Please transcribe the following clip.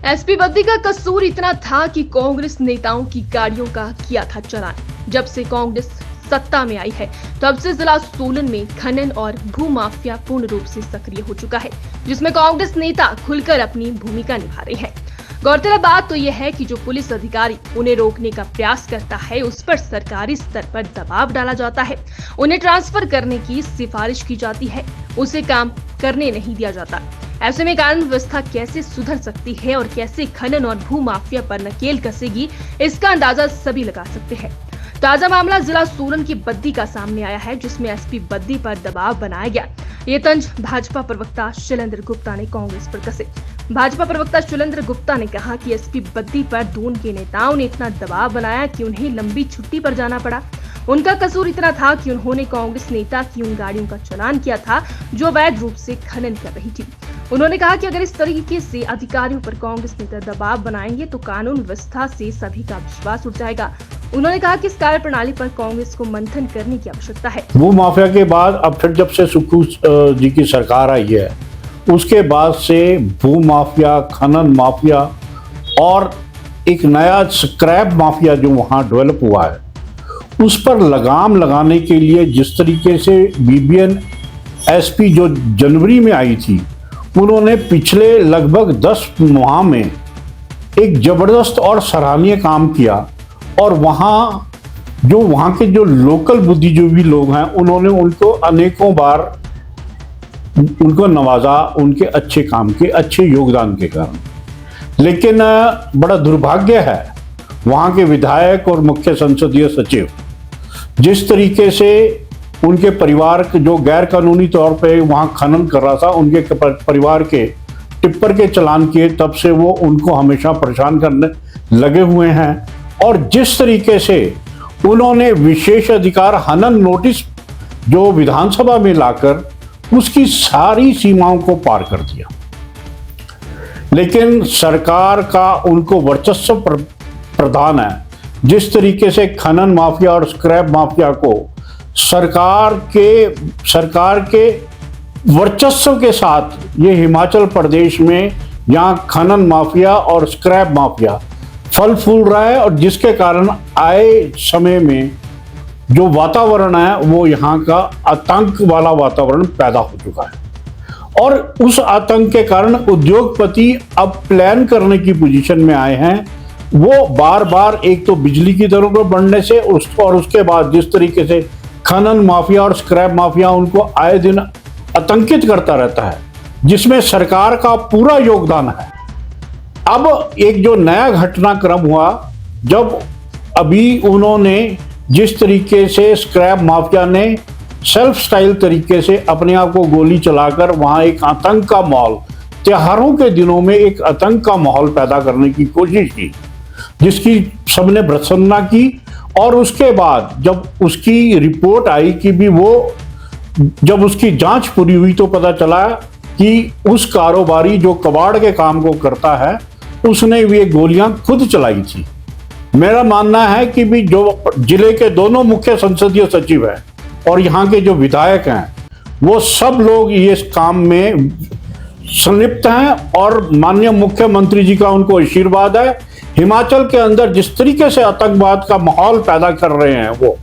SP Baddi का कसूर इतना था कि कांग्रेस नेताओं की गाड़ियों का किया था चलान। जब से कांग्रेस सत्ता में आई है तब से जिला सोलन में खनन और भूमाफिया पूर्ण रूप से सक्रिय हो चुका है, जिसमें कांग्रेस नेता खुलकर अपनी भूमिका निभा रहे हैं। गौरतलब बात तो यह है कि जो पुलिस अधिकारी उन्हें रोकने का प्रयास करता है उस पर सरकारी स्तर पर दबाव डाला जाता है, उन्हें ट्रांसफर करने की सिफारिश की जाती है, उसे काम करने नहीं दिया जाता। ऐसे में कानून व्यवस्था कैसे सुधर सकती है और कैसे खनन और भूमाफिया पर नकेल कसेगी, इसका अंदाजा सभी लगा सकते हैं। ताजा मामला जिला सोलन की बद्दी का सामने आया है, जिसमें एसपी बद्दी पर दबाव बनाया गया। ये तंज भाजपा प्रवक्ता शैलेंद्र गुप्ता ने कांग्रेस पर कसे। भाजपा प्रवक्ता शैलेंद्र गुप्ता ने कहा कि एसपी बद्दी पर दून के नेताओं ने इतना दबाव बनाया कि उन्हें लंबी छुट्टी पर जाना पड़ा। उनका कसूर इतना था कि उन्होंने कांग्रेस नेता की उन गाड़ियों का चालान किया था जो अवैध रूप से खनन कर रही थी। उन्होंने कहा कि अगर इस तरीके से अधिकारियों पर कांग्रेस नेता दबाव बनाएंगे तो कानून व्यवस्था से सभी का विश्वास उठ जाएगा। उन्होंने कहा कि इस कार्य प्रणाली पर कांग्रेस को मंथन करने की आवश्यकता है। भू माफिया के बाद अब फिर जब से सुक्खू जी की सरकार आई है उसके बाद से भू माफिया, खनन माफिया और एक नया स्क्रैप माफिया जो वहां डेवलप हुआ है उस पर लगाम लगाने के लिए जिस तरीके से बीबीएन एसपी जो जनवरी में आई थी, उन्होंने पिछले लगभग 10 माह में एक जबरदस्त और सराहनीय काम किया और वहाँ के जो लोकल बुद्धिजीवी लोग हैं उन्होंने उनको अनेकों बार उनको नवाजा उनके अच्छे काम के, अच्छे योगदान के कारण। लेकिन बड़ा दुर्भाग्य है वहाँ के विधायक और मुख्य संसदीय सचिव जिस तरीके से उनके परिवार जो गैर कानूनी तौर पे वहाँ खनन कर रहा था, उनके परिवार के टिप्पर के चालान किए, तब से वो उनको हमेशा परेशान करने लगे हुए हैं। और जिस तरीके से उन्होंने विशेष अधिकार हनन नोटिस जो विधानसभा में लाकर उसकी सारी सीमाओं को पार कर दिया, लेकिन सरकार का उनको वर्चस्व प्रधान है। जिस तरीके से खनन माफिया और स्क्रैप माफिया को सरकार के वर्चस्व के साथ ये हिमाचल प्रदेश में यहाँ खनन माफिया और स्क्रैप माफिया फल फूल रहा है, और जिसके कारण आए समय में जो वातावरण है वो यहाँ का आतंक वाला वातावरण पैदा हो चुका है। और उस आतंक के कारण उद्योगपति अब प्लान करने की पोजीशन में आए हैं। वो बार बार एक तो बिजली की दरों को बढ़ने से और उसके बाद जिस तरीके से खनन माफिया और स्क्रैप माफिया उनको आए दिन आतंकित करता रहता है, जिसमें सरकार का पूरा योगदान है। अब एक जो नया घटनाक्रम हुआ, जब अभी उन्होंने जिस तरीके से स्क्रैप माफिया ने सेल्फ स्टाइल तरीके से अपने आप को गोली चलाकर वहां एक आतंक का माहौल, त्योहारों के दिनों में एक आतंक का माहौल पैदा करने की कोशिश की, जिसकी सबने भर्त्सना की। और उसके बाद जब उसकी रिपोर्ट आई कि भी वो जब उसकी जांच पूरी हुई तो पता चला कि उस कारोबारी जो कबाड़ के काम को करता है उसने भी ये गोलियां खुद चलाई थी। मेरा मानना है कि भी जो जिले के दोनों मुख्य संसदीय सचिव हैं और यहाँ के जो विधायक हैं वो सब लोग ये इस काम में संलिप्त हैं, और माननीय मुख्यमंत्री जी का उनको आशीर्वाद है। हिमाचल के अंदर जिस तरीके से आतंकवाद का माहौल पैदा कर रहे हैं वो